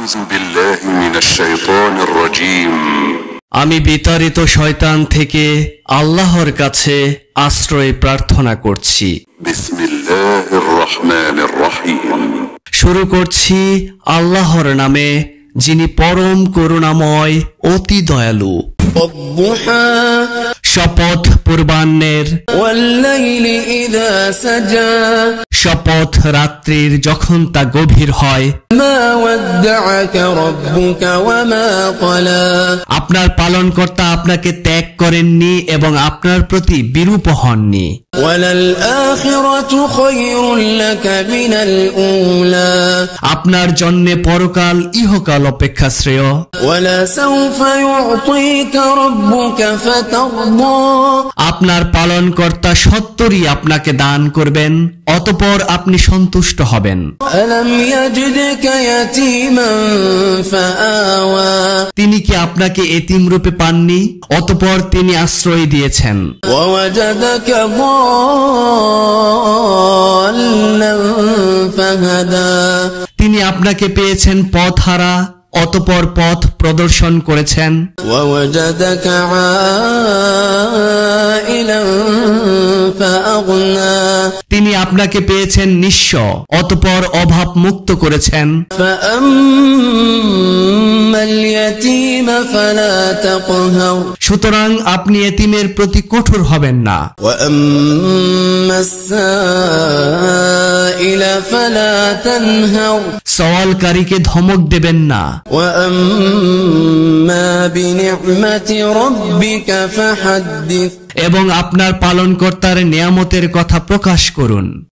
أعوذ بالله من الشيطان الرجيم আমি বিতাড়িত শয়তান থেকে আল্লাহর কাছে আশ্রয় প্রার্থনা করছি। বিসমিল্লাহির রহমানির রহিম। শুরু করছি আল্লাহর নামে, যিনি পরম করুণাময়, অতি দয়ালু। শপথ পূর্বাহ্নের, শপথ রাত্রির যখন তা গভীর হয়। আপনার পালনকর্তা আপনাকে ত্যাগ করেননি এবং আপনার প্রতি বিরূপ হননি। আপনার জন্য পরকাল ইহকাল অপেক্ষা শ্রেয়। আপনার পালনকর্তা সত্তরই আপনাকে দান করবেন, অতঃপর আপনি সন্তুষ্ট হবেন। তিনি কি আপনাকে এতিম রূপে পাননি, অতঃপর তিনি আশ্রয় দিয়েছেন। তিনি আপনাকে পেয়েছেন পথহারা, অতঃপর পথ প্রদর্শন করেছেন। তিনি আপনাকে পেয়েছেন নিঃস্ব, অতঃপর অভাব মুক্ত করেছেন। সুতরাং আপনি এতিমের প্রতি কঠোর হবেন না। সওয়ালকারীকে ধমক দেবেন না। এবং আপনার পালনকর্তার নিয়ামতের কথা প্রকাশ করুন।